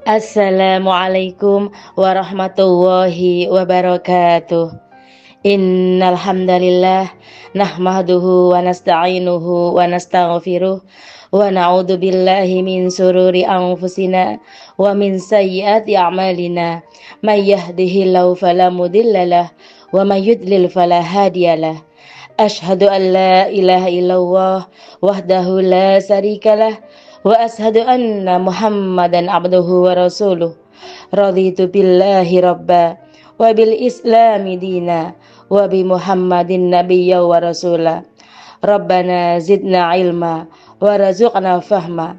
Assalamualaikum warahmatullahi wabarakatuh. Innal hamdalillah nahmaduhu wa nasta'inuhu wa nastaghfiruh wa na'udzu billahi min sururi anfusina wa min sayyiati a'malina. May yahdihillahu fala mudhillalah wa may yudlil fala hadiyalah. Asyhadu an la ilaha illallah wahdahu la syarikalah wa asyhadu anna Muhammadan abduhu wa rasuluh. Raditu billahi rabba wa bil islami dina wa bi Muhammadin nabiyya wa rasula. Rabbana zidna ilma wa razuqna fahma.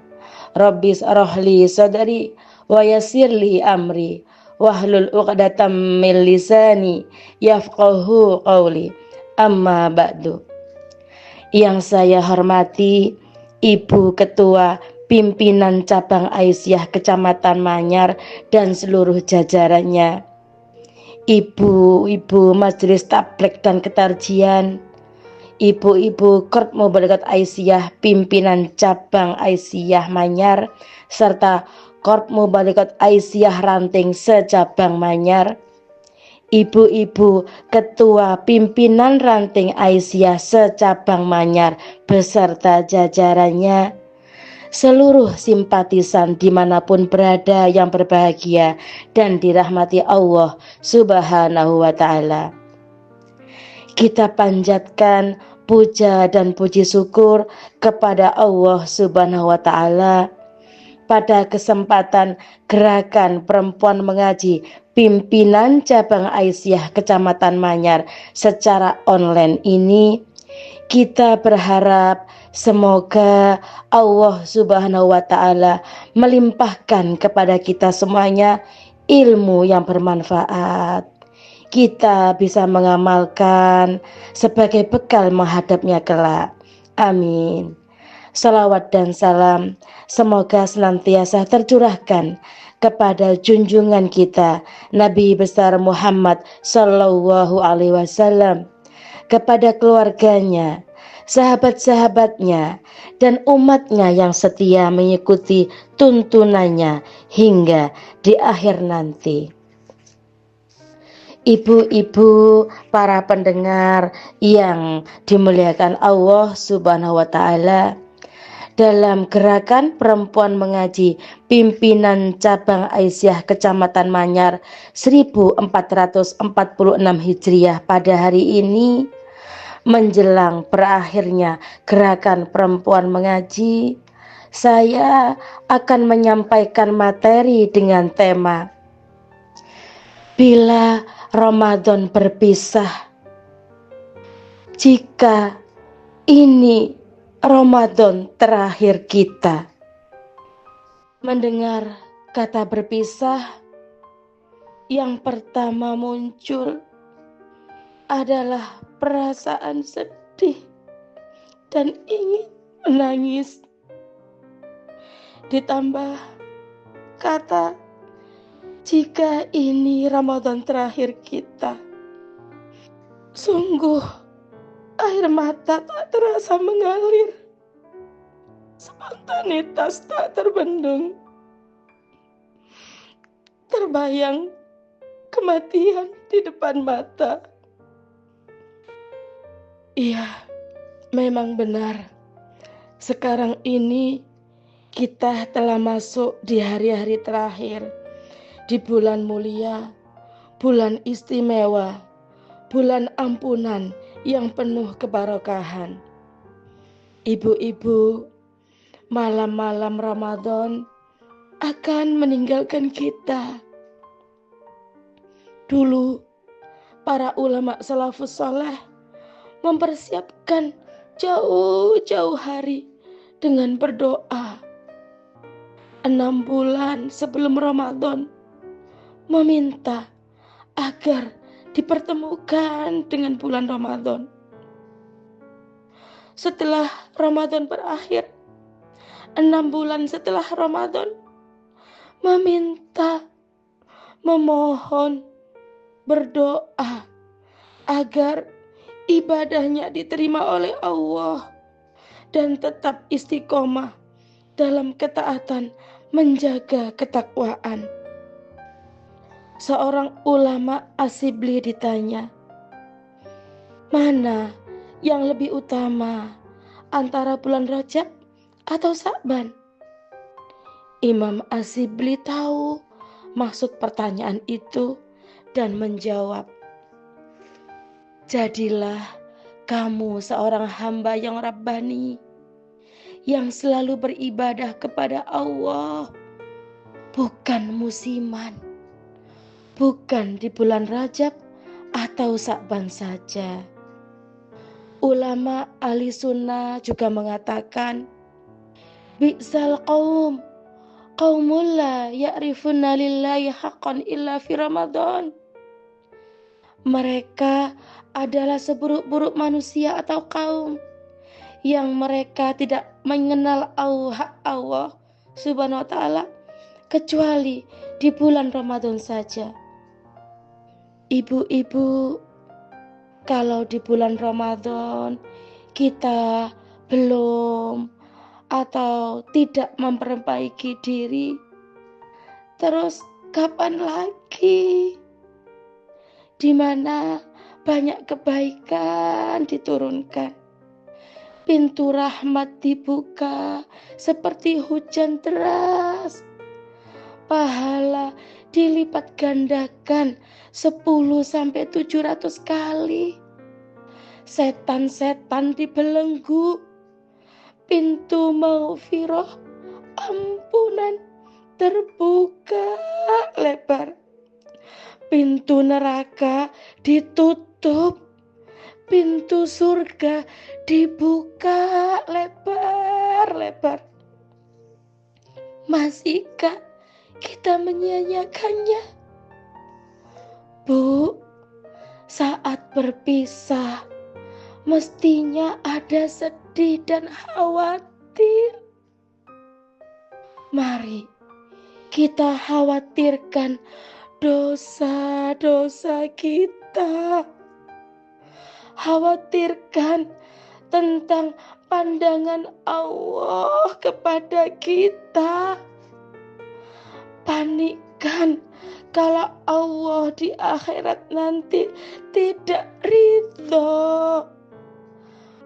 Rabbis arahli sadri wa yassirli amri wahlul 'uqdatam min lisani yafqahu qawli. Amma ba'du. Yang saya hormati Ibu Ketua Pimpinan Cabang Aisyah Kecamatan Manyar dan seluruh jajarannya, Ibu-ibu Majelis Tablek dan Ketarjian, Ibu-ibu Korp Mubalaghah Aisyah Pimpinan Cabang Aisyah Manyar, serta Korp Mubalaghah Aisyah Ranting Secabang Manyar, Ibu-ibu Ketua Pimpinan Ranting Aisyah Secabang Manyar beserta jajarannya, seluruh simpatisan dimanapun berada yang berbahagia dan dirahmati Allah Subhanahu wa Ta'ala. Kita panjatkan puja dan puji syukur kepada Allah Subhanahu wa Ta'ala pada kesempatan Gerakan Perempuan Mengaji Pimpinan Cabang Aisyah Kecamatan Manyar secara online ini. Kita berharap semoga Allah Subhanahu wa Ta'ala melimpahkan kepada kita semuanya ilmu yang bermanfaat. Kita bisa mengamalkan sebagai bekal menghadapnya kelak. Amin. Salawat dan salam semoga senantiasa tercurahkan kepada junjungan kita Nabi besar Muhammad Sallallahu Alaihi Wasallam, kepada keluarganya, sahabat-sahabatnya, dan umatnya yang setia mengikuti tuntunannya hingga di akhir nanti. Ibu-ibu, para pendengar yang dimuliakan Allah Subhanahu wa Ta'ala, dalam Gerakan Perempuan Mengaji Pimpinan Cabang Aisyah Kecamatan Manyar 1446 Hijriah pada hari ini, menjelang berakhirnya Gerakan Perempuan Mengaji, saya akan menyampaikan materi dengan tema Bila Ramadan Berpisah. Jika ini Ramadan terakhir kita. Mendengar kata berpisah, yang pertama muncul adalah perasaan sedih dan ingin menangis. Ditambah kata, jika ini Ramadan terakhir kita. Sungguh air mata tak terasa mengalir, spontanitas tak terbendung. Terbayang kematian di depan mata. Iya, memang benar. Sekarang ini kita telah masuk di hari-hari terakhir, di bulan mulia, bulan istimewa, bulan ampunan yang penuh keberkahan. Ibu-ibu, malam-malam Ramadan akan meninggalkan kita. Dulu para ulama salafus saleh mempersiapkan jauh-jauh hari dengan berdoa. 6 bulan sebelum Ramadan meminta agar dipertemukan dengan bulan Ramadan. Setelah Ramadan berakhir, 6 bulan setelah Ramadan, meminta, memohon, berdoa agar ibadahnya diterima oleh Allah dan tetap istiqomah dalam ketaatan menjaga ketakwaan. Seorang ulama Asyibli ditanya, mana yang lebih utama antara bulan Rajab atau Sa'ban? Imam Asyibli tahu maksud pertanyaan itu dan menjawab, jadilah kamu seorang hamba yang rabbani, yang selalu beribadah kepada Allah, bukan musiman, bukan di bulan Rajab atau Sa'ban saja. Ulama ahli sunnah juga mengatakan, bi'sal qaumul la ya'rifuna lillahi haqqan illa fi Ramadan. Mereka adalah seburuk-buruk manusia atau kaum yang mereka tidak mengenal Allah Subhanahu wa ta'ala kecuali di bulan Ramadan saja. Ibu-ibu, kalau di bulan Ramadan kita belum atau tidak memperbaiki diri, terus kapan lagi? Di mana banyak kebaikan diturunkan, pintu rahmat dibuka seperti hujan deras, pahala dilipat gandakan 10-700 kali, setan-setan dibelenggu, pintu maghfirah, ampunan terbuka lebar, pintu neraka ditutup, pintu surga dibuka lebar-lebar. Masihkah kita menyia-nyiakannya? Bu, saat berpisah mestinya ada sedih dan khawatir. Mari kita khawatirkan dosa-dosa kita. Khawatirkan tentang pandangan Allah kepada kita. Panikkan kalau Allah di akhirat nanti tidak ridho.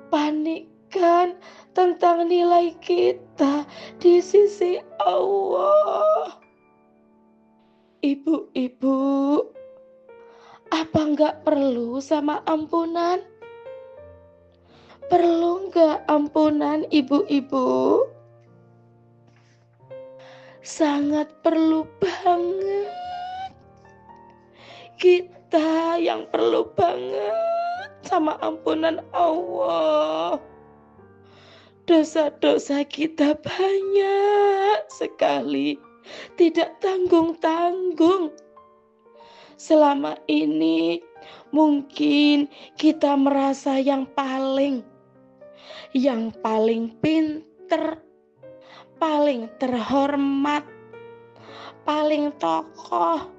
Panikkan tentang nilai kita di sisi Allah. Ibu-ibu, apa enggak perlu sama ampunan? Perlu enggak ampunan, ibu-ibu? Sangat perlu banget. Kita yang perlu banget sama ampunan Allah. Dosa-dosa kita banyak sekali, tidak tanggung-tanggung. Selama ini mungkin kita merasa yang paling pinter, paling terhormat, paling tokoh,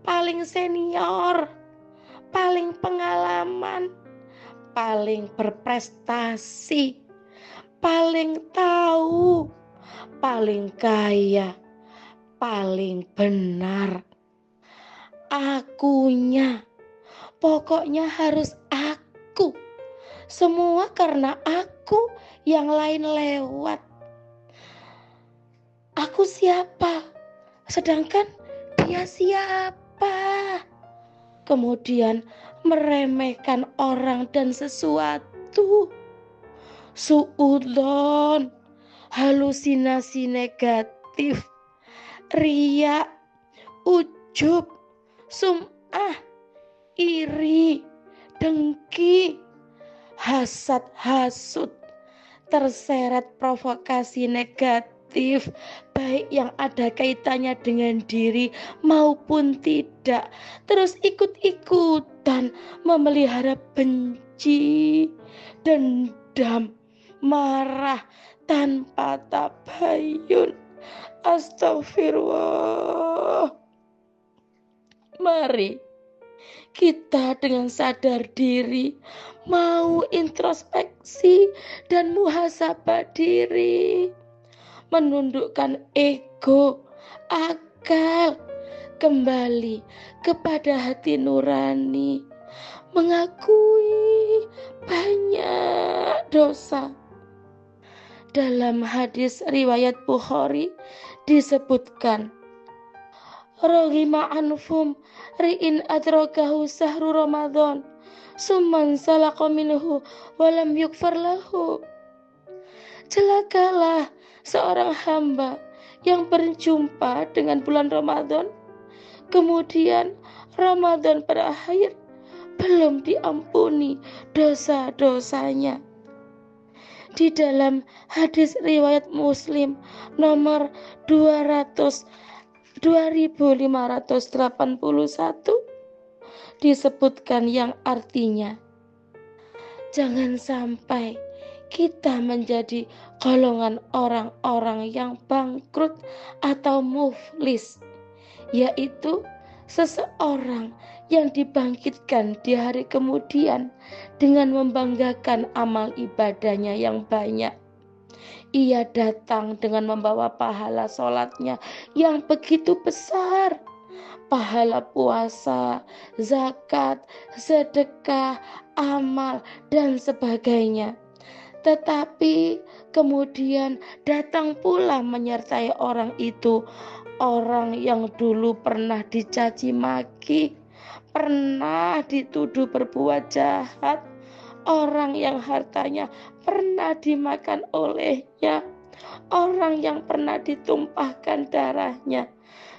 paling senior, paling pengalaman, paling berprestasi, paling tahu, paling kaya, paling benar. Akunya, pokoknya harus aku. Semua karena aku, yang lain lewat. Aku siapa? Sedangkan dia siapa? Kemudian meremehkan orang dan sesuatu. Suudzon, halusinasi negatif, riya, ujub, sum'ah, iri, dengki, hasad, hasud, terseret provokasi negatif, baik yang ada kaitannya dengan diri maupun tidak, terus ikut-ikutan memelihara benci, dendam, marah tanpa tabayun. Astagfirullah. Mari kita dengan sadar diri mau introspeksi dan muhasabah diri, menundukkan ego ego, akal, kembali kepada hati nurani, mengakui banyak dosa. Dalam hadis riwayat Bukhari disebutkan, Roghima anfum ri'in adrakahu sahru Ramadan summan salaka minhu walam yukfar lahu. Celakalah seorang hamba yang berjumpa dengan bulan Ramadan, kemudian Ramadan berakhir belum diampuni dosa-dosanya. Di dalam hadis riwayat Muslim nomor 2581 disebutkan yang artinya, jangan sampai kita menjadi golongan orang-orang yang bangkrut atau muflis, yaitu seseorang yang dibangkitkan di hari kemudian dengan membanggakan amal ibadahnya yang banyak. Ia datang dengan membawa pahala sholatnya yang begitu besar, pahala puasa, zakat, sedekah, amal, dan sebagainya. Tetapi kemudian datang pula menyertai orang itu, orang yang dulu pernah dicaci maki, pernah dituduh berbuat jahat, orang yang hartanya pernah dimakan olehnya, orang yang pernah ditumpahkan darahnya.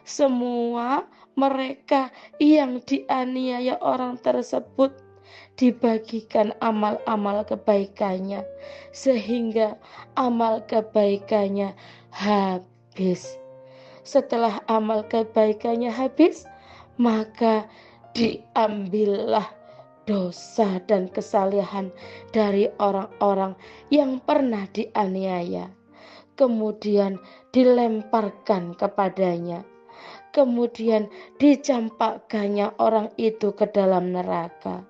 Semua mereka yang dianiaya orang tersebut dibagikan amal-amal kebaikannya, sehingga amal kebaikannya habis. Setelah amal kebaikannya habis, maka diambillah dosa dan kesalehan dari orang-orang yang pernah dianiaya, kemudian dilemparkan kepadanya, kemudian dicampakkannya orang itu ke dalam neraka.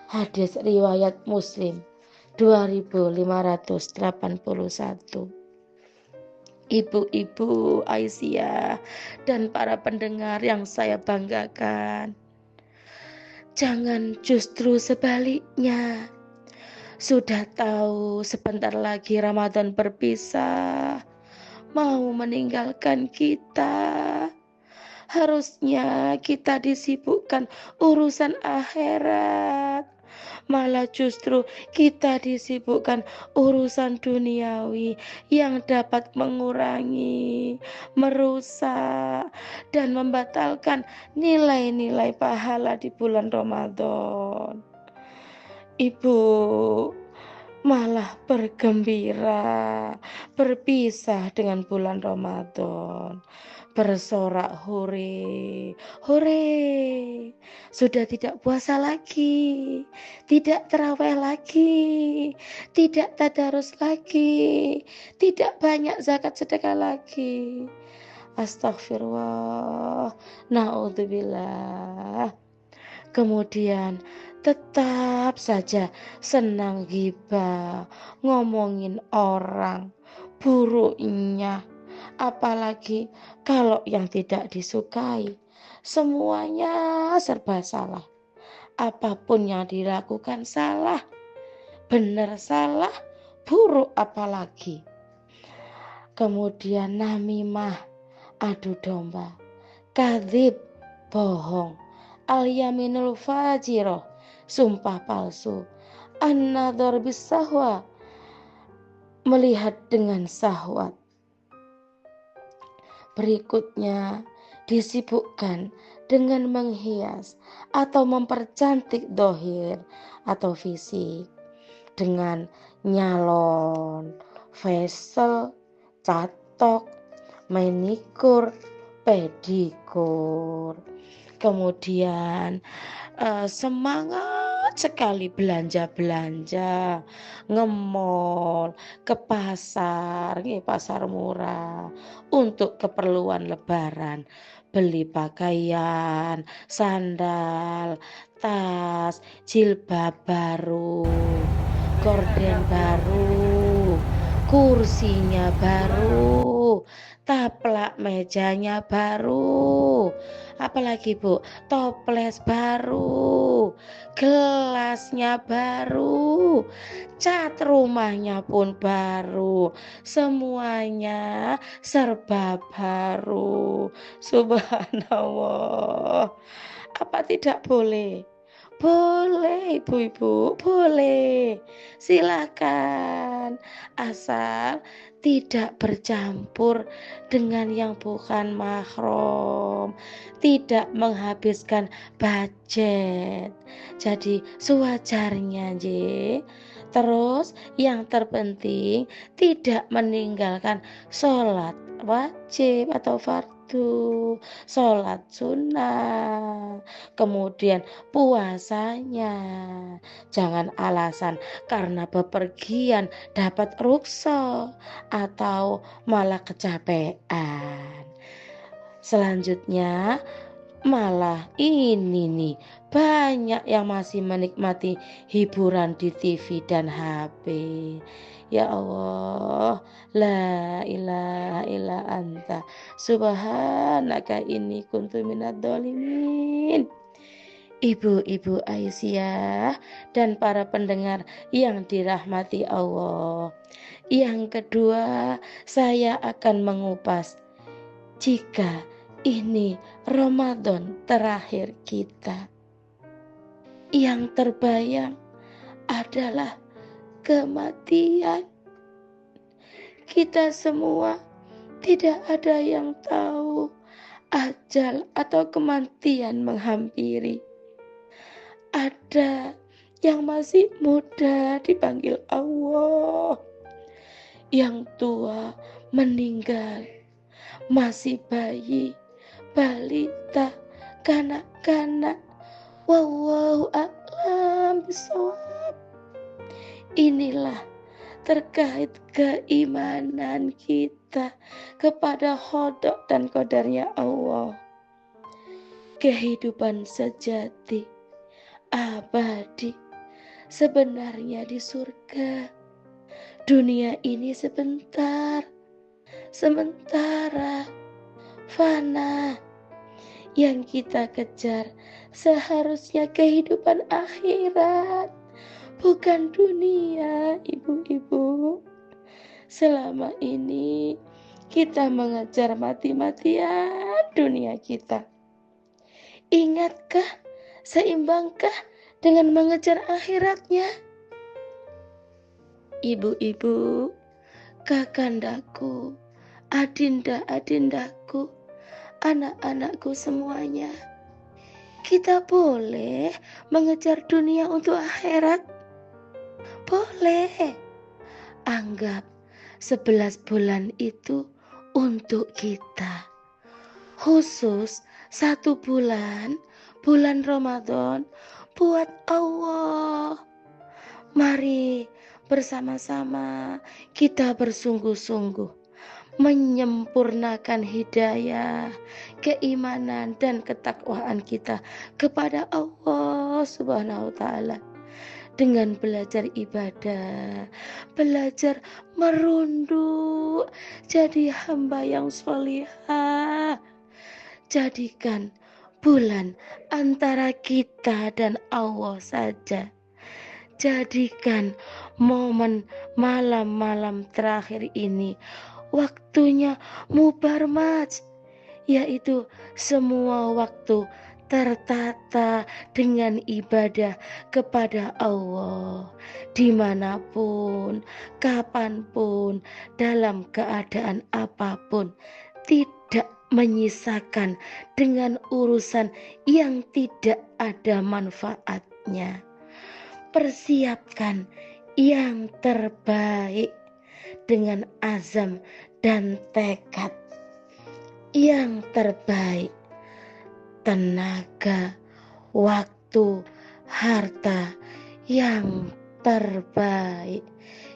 Hadis riwayat Muslim 2581. Ibu-ibu Aisyah dan para pendengar yang saya banggakan, jangan justru sebaliknya. Sudah tahu sebentar lagi Ramadan berpisah, mau meninggalkan kita. Harusnya kita disibukkan urusan akhirat, malah justru kita disibukkan urusan duniawi yang dapat mengurangi, merusak, dan membatalkan nilai-nilai pahala di bulan Ramadan. Ibu malah bergembira berpisah dengan bulan Ramadan, bersorak hore, hore, sudah tidak puasa lagi, tidak tarawih lagi, tidak tadarus lagi, tidak banyak zakat sedekah lagi. Astagfirullah, naudzubillah. Kemudian tetap saja senang gibah, ngomongin orang buruknya, apalagi kalau yang tidak disukai. Semuanya serba salah, apapun yang dilakukan salah, benar salah, buruk apalagi. Kemudian namimah, adu domba, kadzib, bohong, al-yaminul fajiroh, sumpah palsu, an-nadhar bis-sahwa, melihat dengan syahwat. Berikutnya disibukkan dengan menghias atau mempercantik dohir atau fisik dengan nyalon, facial, catok, manikur, pedikur. Kemudian semangat sekali belanja-belanja, nge-mall, ke pasar, pasar murah untuk keperluan lebaran, beli pakaian, sandal, tas, jilbab baru, gorden baru, kursinya baru, taplak mejanya baru, apalagi Bu, toples baru, gelasnya baru, cat rumahnya pun baru, semuanya serba baru. Subhanallah. Apa tidak boleh? Boleh ibu-ibu, boleh. Silakan. Asal tidak bercampur dengan yang bukan mahram, tidak menghabiskan budget. Jadi sewajarnya, nggih. Terus yang terpenting tidak meninggalkan sholat wajib atau fardu, sholat sunnah, kemudian puasanya. Jangan alasan karena bepergian dapat rukso atau malah kecapean. Selanjutnya malah ini nih, banyak yang masih menikmati hiburan di TV dan HP. Ya Allah, la ilaha illa anta, subhanaka inni kuntu minadz dzalimin. Ibu-ibu Aisyah dan para pendengar yang dirahmati Allah. Yang kedua, saya akan mengupas jika ini Ramadan terakhir kita. Yang terbayang adalah kematian. Kita semua tidak ada yang tahu ajal atau kematian menghampiri. Ada yang masih muda dipanggil Allah, yang tua meninggal, masih bayi, balita, kanak-kanak. Wallahu a'lam bishawab. Inilah terkait keimanan kita kepada qada dan qadarnya Allah. Kehidupan sejati, abadi, sebenarnya di surga. Dunia ini sebentar, sementara, fana. Yang kita kejar seharusnya kehidupan akhirat, bukan dunia, ibu-ibu. Selama ini kita mengejar mati-matian dunia kita. Ingatkah, seimbangkah dengan mengejar akhiratnya? Ibu-ibu, kakandaku, adinda-adindaku, anak-anakku semuanya, kita boleh mengejar dunia untuk akhirat. Boleh. Anggap 11 bulan itu untuk kita. Khusus 1 bulan, bulan Ramadan, buat Allah. Mari bersama-sama kita bersungguh-sungguh menyempurnakan hidayah, keimanan dan ketakwaan kita kepada Allah Subhanahu wa taala dengan belajar ibadah, belajar merunduk jadi hamba yang sholihah. Jadikan bulan antara kita dan Allah saja. Jadikan momen malam-malam terakhir ini waktunya mubarmaj, yaitu semua waktu tertata dengan ibadah kepada Allah dimanapun, kapanpun, dalam keadaan apapun, tidak menyisakan dengan urusan yang tidak ada manfaatnya. Persiapkan yang terbaik dengan azam dan tekad yang terbaik, tenaga, waktu, harta yang terbaik,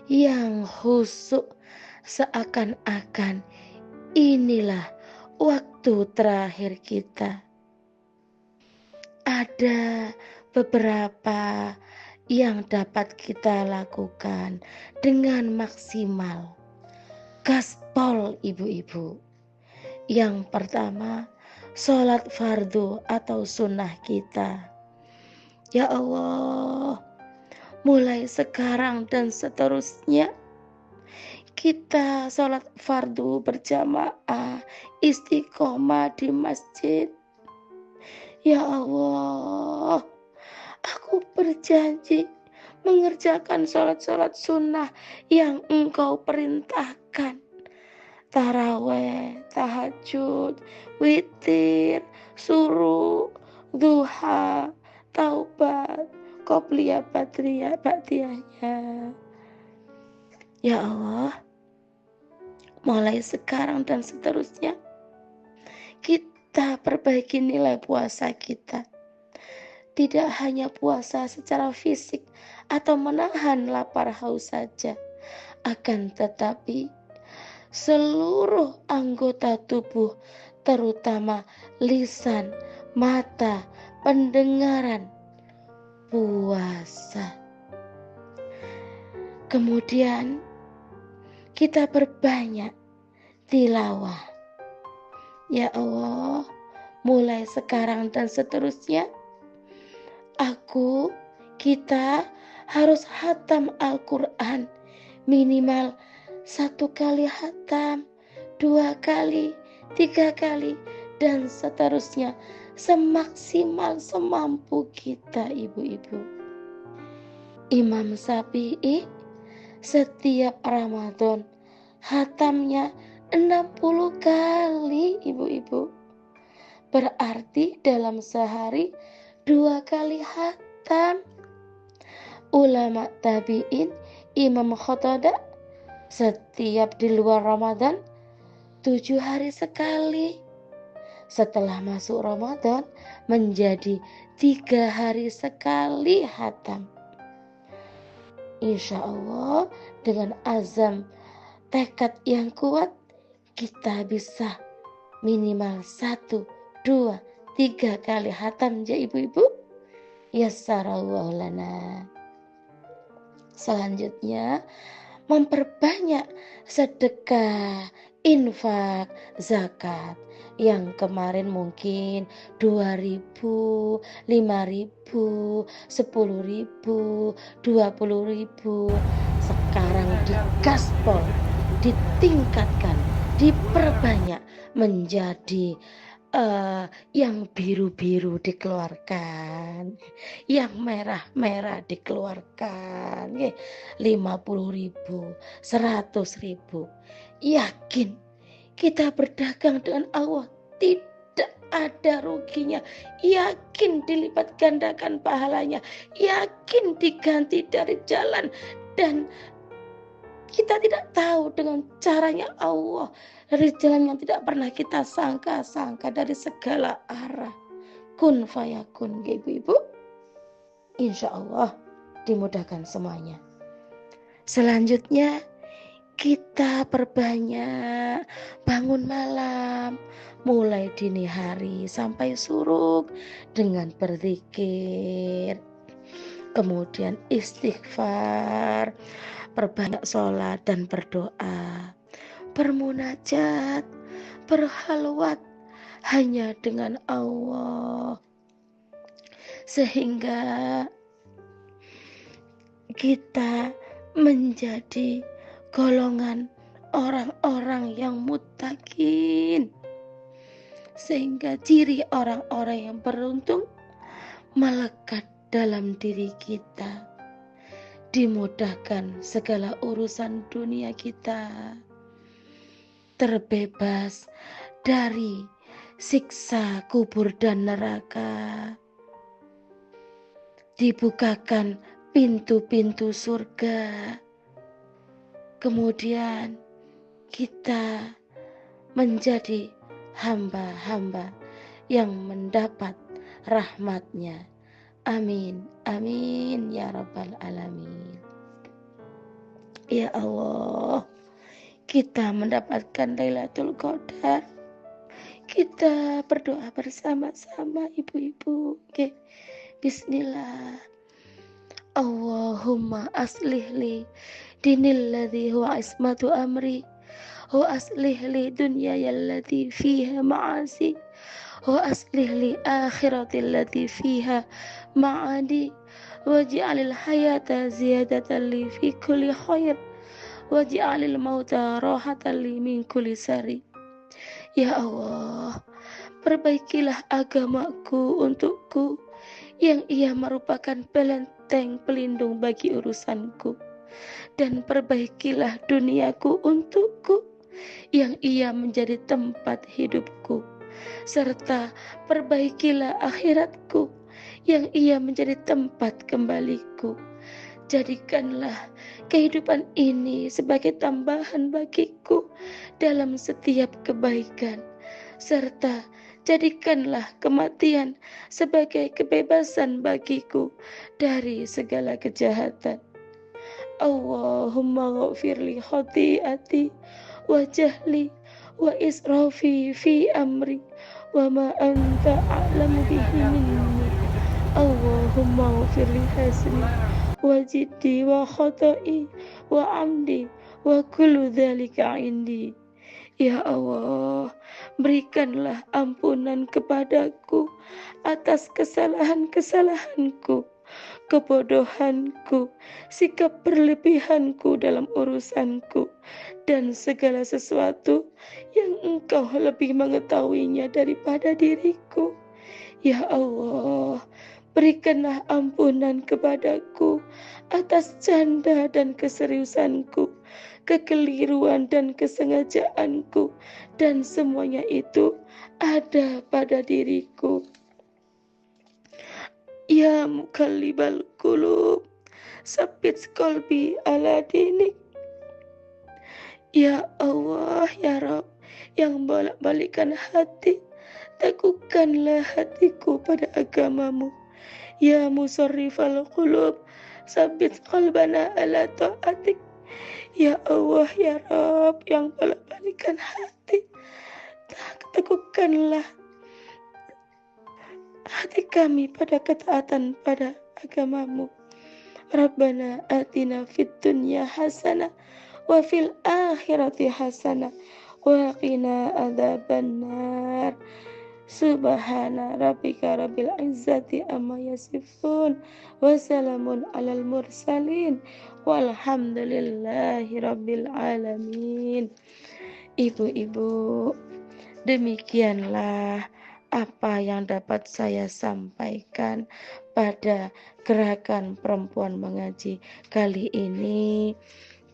yang khusyuk, seakan-akan inilah waktu terakhir kita. Ada beberapa yang dapat kita lakukan dengan maksimal. Gaspol ibu-ibu. Yang pertama, sholat fardu atau sunnah kita. Ya Allah, mulai sekarang dan seterusnya kita sholat fardu berjamaah, istiqomah di masjid. Ya Allah, aku berjanji mengerjakan sholat-sholat sunnah yang Engkau perintahkan. Taraweh, tahajud, witir, suruh, duha, taubat, qobliyah, badriyah, ba'diyahnya. Ya Allah, mulai sekarang dan seterusnya kita perbaiki nilai puasa kita. Tidak hanya puasa secara fisik atau menahan lapar haus saja, akan tetapi seluruh anggota tubuh, terutama lisan, mata, pendengaran, puasa. Kemudian kita perbanyak tilawah. Ya Allah, mulai sekarang dan seterusnya kita harus hatam Al-Quran minimal 1 kali hatam, 2 kali, 3 kali, dan seterusnya semaksimal semampu kita, ibu-ibu. Imam Syafi'i setiap Ramadan hatamnya 60 kali, ibu-ibu. Berarti dalam sehari 2 kali hatam. Ulama tabi'in, Imam Qatadah setiap di luar Ramadan 7 hari sekali. Setelah masuk Ramadan menjadi 3 hari sekali hatam. Insya Allah dengan azam tekad yang kuat kita bisa minimal 1, 2, 3 kali hatam ya ibu-ibu. Yassarallahu lana. Selanjutnya memperbanyak sedekah, infak, zakat. Yang kemarin mungkin 2.000, 5.000, 10.000, 20.000. Sekarang digaspol, ditingkatkan, diperbanyak menjadi yang biru-biru dikeluarkan, yang merah-merah dikeluarkan, 50.000, 100.000. Yakin kita berdagang dengan Allah tidak ada ruginya, yakin dilipat gandakan pahalanya, yakin diganti dari jalan, dan kita tidak tahu dengan caranya Allah dari jalan yang tidak pernah kita sangka-sangka dari segala arah. Kun fayakun, ibu-ibu. Insya Allah dimudahkan semuanya. Selanjutnya kita perbanyak bangun malam, mulai dini hari sampai suruk dengan berzikir. Kemudian istighfar, perbanyak sholat dan berdoa, bermunajat, berhalwat hanya dengan Allah, sehingga kita menjadi golongan orang-orang yang muttaqin, sehingga ciri orang-orang yang beruntung melekat dalam diri kita, dimudahkan segala urusan dunia kita, terbebas dari siksa kubur dan neraka, dibukakan pintu-pintu surga. Kemudian kita menjadi hamba-hamba yang mendapat rahmatnya. Amin, amin ya rabbal alamin. Ya Allah, kita mendapatkan Lailatul Qadar. Kita berdoa bersama-sama ibu-ibu. Oke. Bismillah. Allahumma aslih li dinil ladzi huwa ismatu amri وأصلح لي دنياي التي فيها معاصي وأصلح لي آخرتي التي فيها معادي واجعل الحياة زيادة لي في كل خير واجعل الموت راحة لي من كل شر. Ya Allah, perbaikilah agamaku untukku yang ia merupakan benteng pelindung bagi urusanku, dan perbaikilah duniaku untukku yang ia menjadi tempat hidupku, serta perbaikilah akhiratku yang ia menjadi tempat kembaliku. Jadikanlah kehidupan ini sebagai tambahan bagiku dalam setiap kebaikan, serta jadikanlah kematian sebagai kebebasan bagiku dari segala kejahatan. Allahumma ghafirli khati'ati wa jahli wa israfi fi amri wa ma anta a'lamu bihi minni. Allahumma ghafirli hasni wa jiddi wa khata'i wa amdi wa kullu dhalika indi. Ya Allah, berikanlah ampunan kepadaku atas kesalahan-kesalahanku, kebodohanku, sikap berlebihanku dalam urusanku, dan segala sesuatu yang Engkau lebih mengetahuinya daripada diriku. Ya Allah, berikanlah ampunan kepadaku atas canda dan keseriusanku, kekeliruan dan kesengajaanku, dan semuanya itu ada pada diriku. Ya mukallibal qulub, tsabbit qalbi ala dinik. Ya Allah, ya Rabb, yang bolak-balikan hati, teguhkanlah hatiku pada agamamu. Ya musarrifal qulub, tsabbit qalbana ala ta'atik. Ya Allah, ya Rabb, yang bolak-balikan hati, teguhkanlah hati kami pada ketaatan pada agamamu. Rabbana atina fid dunya hasanah wa fil akhirati hasanah wa qina adzabannar. Subhana rabbika rabbil izzati amma yasifun wa salamun alal mursalin walhamdulillahi rabbil alamin. Ibu-ibu, demikianlah apa yang dapat saya sampaikan pada gerakan perempuan mengaji kali ini.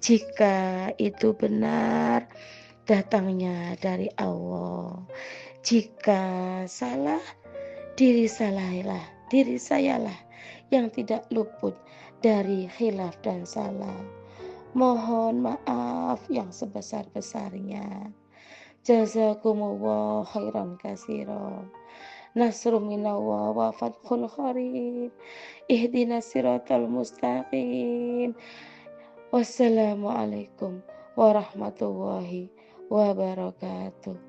Jika itu benar, datangnya dari Allah. Jika salah, diri sayalah yang tidak luput dari khilaf dan salah. Mohon maaf yang sebesar-besarnya. Jazakumullah khairan katsira. Nasrun minallah wa fathun qarib. Ihdinas siratal mustaqim. Wassalamualaikum warahmatullahi wabarakatuh.